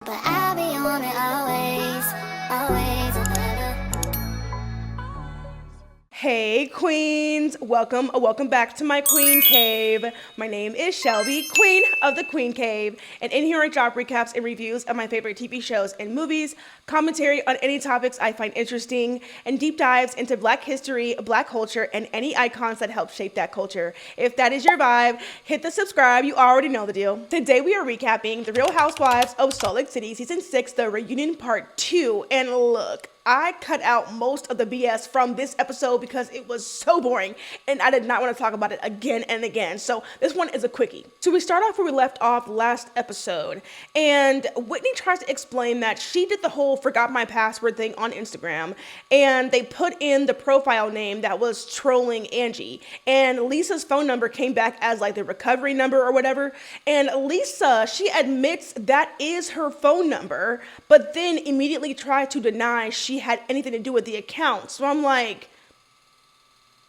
But I'll be on it always, always and ever. Hey queens, welcome back to my queen cave. My name is Shelby, queen of the Queen Cave, and in here I drop recaps and reviews of my favorite TV shows and movies, commentary on any topics I find interesting, and deep dives into Black history, Black culture, and any icons that help shape that culture. If that is your vibe, hit the subscribe, you already know the deal. Today we are recapping The Real Housewives of Salt Lake City Season 6, The Reunion Part 2, and look, I cut out most of the BS from this episode because it was so boring and I did not want to talk about it again and again. So this one is a quickie. So we start off where we left off last episode, and Whitney tries to explain that she did the whole forgot my password thing on Instagram, and they put in the profile name that was trolling Angie, and Lisa's phone number came back as like the recovery number or whatever, and Lisa, she admits that is her phone number, but then immediately tried to deny she had anything to do with the account. So I'm like,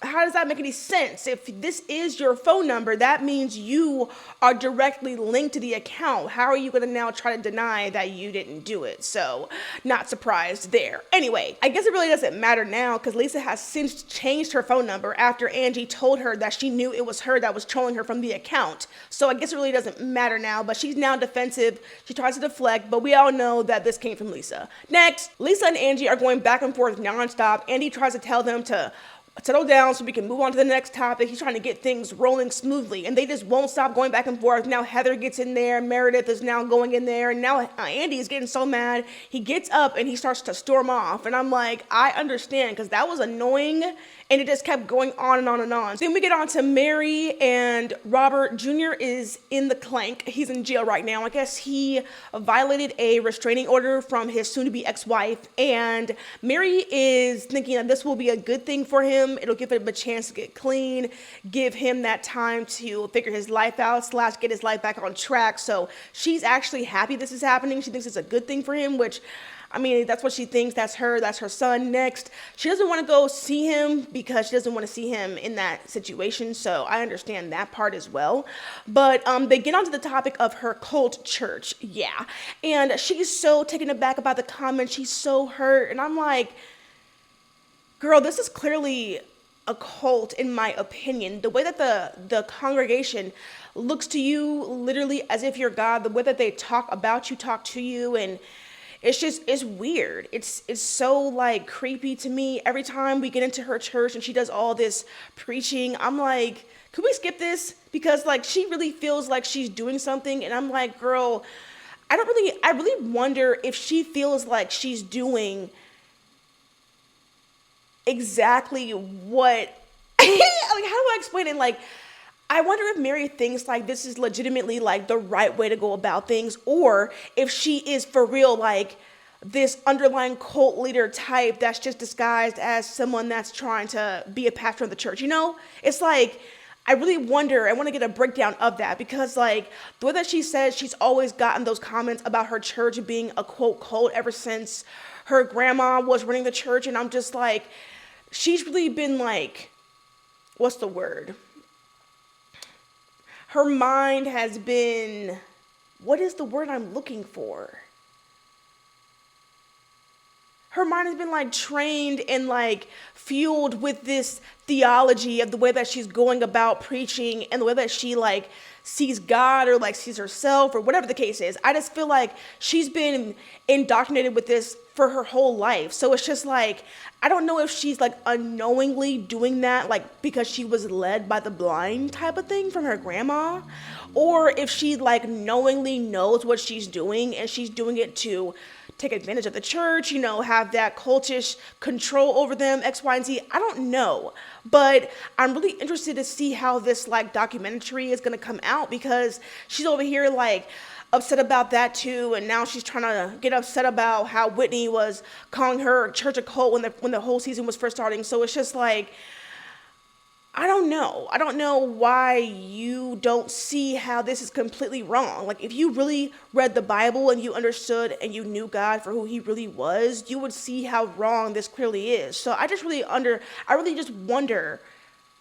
how does that make any sense? If this is your phone number, that means you are directly linked to the account. How are you going to now try to deny that you didn't do it? So, not surprised there. Anyway, I guess it really doesn't matter now because Lisa has since changed her phone number after Angie told her that she knew it was her that was trolling her from the account. So I guess it really doesn't matter now, but she's now defensive. She tries to deflect, but we all know that this came from Lisa. Next, Lisa and Angie are going back and forth nonstop. Andy tries to tell them to settle down so we can move on to the next topic. He's trying to get things rolling smoothly, and they just won't stop going back and forth. Now Heather gets in there, Meredith is now going in there, and now Andy is getting so mad. He gets up and he starts to storm off, and I'm like, I understand, because that was annoying, and it just kept going on and on and on. Then we get on to Mary, and Robert Jr. is in the clank. He's in jail right now. I guess he violated a restraining order from his soon-to-be ex-wife, and Mary is thinking that this will be a good thing for him. It'll give him a chance to get clean, give him that time to figure his life out / get his life back on track. So she's actually happy this is happening. She thinks it's a good thing for him, which, I mean, that's what she thinks. That's her son. Next, she doesn't want to go see him because she doesn't want to see him in that situation. So I understand that part as well. But they get onto the topic of her cult church. Yeah. And she's so taken aback about the comments. She's so hurt. And I'm like, girl, this is clearly a cult, in my opinion. The way that the congregation looks to you literally as if you're God, the way that they talk about you, talk to you, and it's weird. It's so like creepy to me. Every time we get into her church and she does all this preaching, I'm like, could we skip this? Because like she really feels like she's doing something, and I'm like, girl, I really wonder if she feels like she's doing exactly what like, how do I explain it? Like, I wonder if Mary thinks like this is legitimately like the right way to go about things, or if she is for real like this underlying cult leader type that's just disguised as someone that's trying to be a pastor of the church. You know, it's like, I really wonder. I want to get a breakdown of that, because like the way that she says she's always gotten those comments about her church being a quote cult ever since her grandma was running the church, and I'm just like, she's really been like, what's the word? Her mind has been, what is the word I'm looking for? Her mind has been like trained and like fueled with this theology of the way that she's going about preaching and the way that she like sees God or like sees herself or whatever the case is. I just feel like she's been indoctrinated with this for her whole life. So it's just like, I don't know if she's like unknowingly doing that like because she was led by the blind type of thing from her grandma, or if she like knowingly knows what she's doing and she's doing it to take advantage of the church, you know, have that cultish control over them, X, Y, and Z. I don't know. But I'm really interested to see how this like documentary is going to come out, because she's over here like upset about that too, and now she's trying to get upset about how Whitney was calling her church a cult when the whole season was first starting. So it's just like, I don't know. I don't know why you don't see how this is completely wrong. Like, if you really read the Bible and you understood and you knew God for who he really was, you would see how wrong this clearly is. So I really just wonder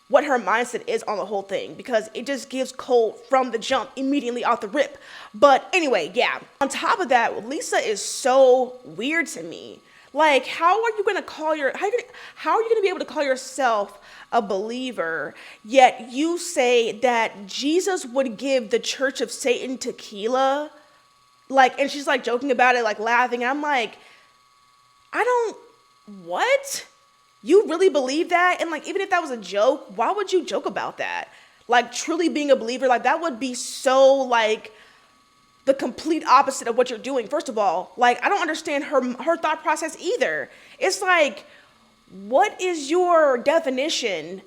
what her mindset is on the whole thing, because it just gives cold from the jump, immediately off the rip. But anyway, yeah. On top of that, Lisa is so weird to me. Like, how are you gonna how are you gonna be able to call yourself a believer, yet you say that Jesus would give the Church of Satan tequila? Like, and she's like joking about it, like laughing. And I'm like, what? You really believe that? And like, even if that was a joke, why would you joke about that? Like, truly being a believer, like that would be so like the complete opposite of what you're doing. First of all, like, I don't understand her thought process either. It's like, what is your definition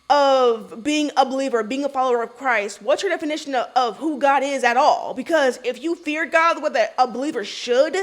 of being a believer, being a follower of Christ? What's your definition of who God is at all? Because if you fear God the way that a believer should,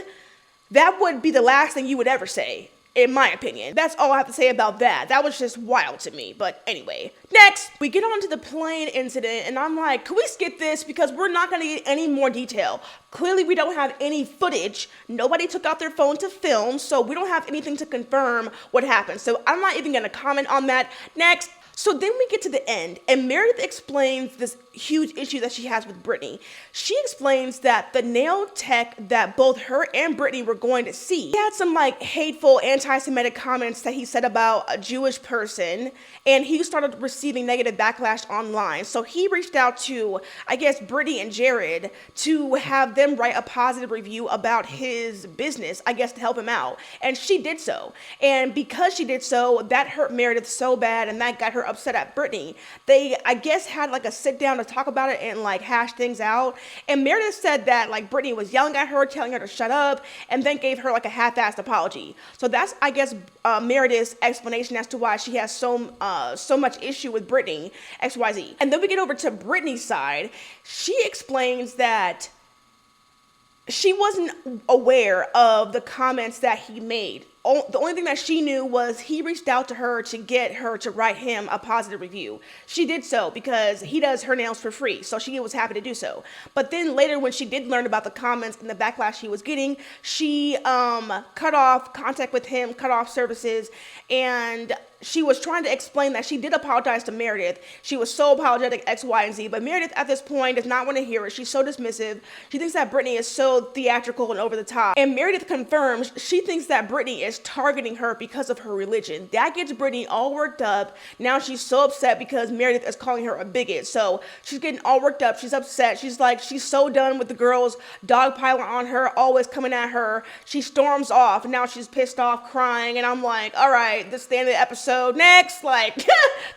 that would be the last thing you would ever say, in my opinion. That's all I have to say about that. That was just wild to me. But anyway, next, we get on to the plane incident, and I'm like, can we skip this? Because we're not going to get any more detail. Clearly, we don't have any footage. Nobody took out their phone to film, so we don't have anything to confirm what happened. So I'm not even going to comment on that. Next. So then we get to the end, and Meredith explains this huge issue that she has with Brittany. She explains that the nail tech that both her and Brittany were going to see, he had some like hateful anti-Semitic comments that he said about a Jewish person, and he started receiving negative backlash online. So he reached out to, I guess, Brittany and Jared to have them write a positive review about his business, I guess, to help him out. And she did so. And because she did so, that hurt Meredith so bad, and that got her upset at Brittany. They, I guess, had like a sit down to talk about it and like hash things out. And Meredith said that like Brittany was yelling at her, telling her to shut up, and then gave her like a half-assed apology. So that's, I guess, Meredith's explanation as to why she has so much issue with Brittany, XYZ. And then we get over to Brittany's side. She explains that she wasn't aware of the comments that he made. The only thing that she knew was he reached out to her to get her to write him a positive review. She did so because he does her nails for free, so she was happy to do so. But then later, when she did learn about the comments and the backlash he was getting, she cut off contact with him, cut off services, and she was trying to explain that she did apologize to Meredith. She was so apologetic, X, Y, and Z. But Meredith, at this point, does not want to hear it. She's so dismissive. She thinks that Brittany is so theatrical and over the top. And Meredith confirms she thinks that Brittany is targeting her because of her religion. That gets Brittany all worked up. Now she's so upset because Meredith is calling her a bigot. So she's getting all worked up. She's upset. She's like, she's so done with the girls dogpiling on her, always coming at her. She storms off. And now she's pissed off, crying. And I'm like, all right, this is the end of the episode. Next, like, can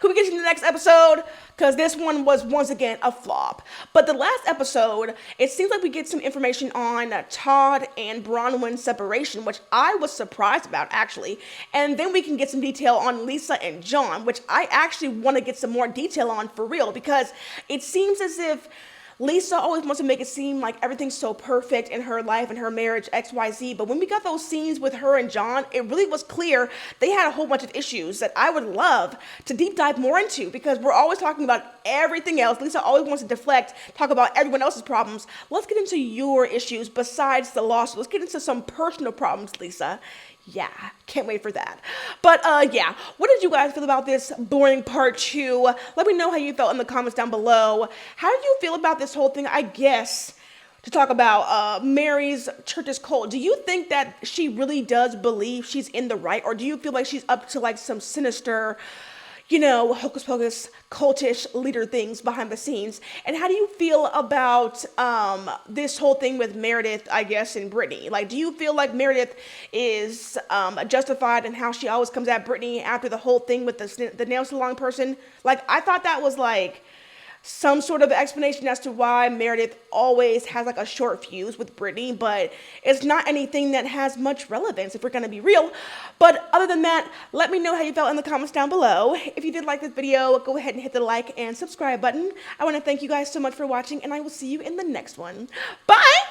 we get to the next episode? Because this one was once again a flop. But the last episode, it seems like we get some information on Todd and Bronwyn's separation, which I was surprised about, actually. And then we can get some detail on Lisa and John, which I actually want to get some more detail on for real, because it seems as if Lisa always wants to make it seem like everything's so perfect in her life and her marriage, XYZ. But when we got those scenes with her and John, it really was clear they had a whole bunch of issues that I would love to deep dive more into, because we're always talking about everything else. Lisa always wants to deflect, talk about everyone else's problems. Let's get into your issues besides the lawsuit. Let's get into some personal problems, Lisa. Yeah, can't wait for that. But yeah, what did you guys feel about this boring part 2? Let me know how you felt in the comments down below. How do you feel about this whole thing? I guess to talk about Mary's church's cult. Do you think that she really does believe she's in the right, or do you feel like she's up to like some sinister, you know, hocus pocus, cultish leader things behind the scenes? And how do you feel about this whole thing with Meredith, I guess, and Brittany? Like, do you feel like Meredith is justified in how she always comes at Brittany after the whole thing with the nail salon person? Like, I thought that was like some sort of explanation as to why Meredith always has like a short fuse with Brittany, but it's not anything that has much relevance if we're gonna be real. But other than that, let me know how you felt in the comments down below. If you did like this video, go ahead and hit the like and subscribe button. I want to thank you guys so much for watching, and I will see you in the next one. Bye!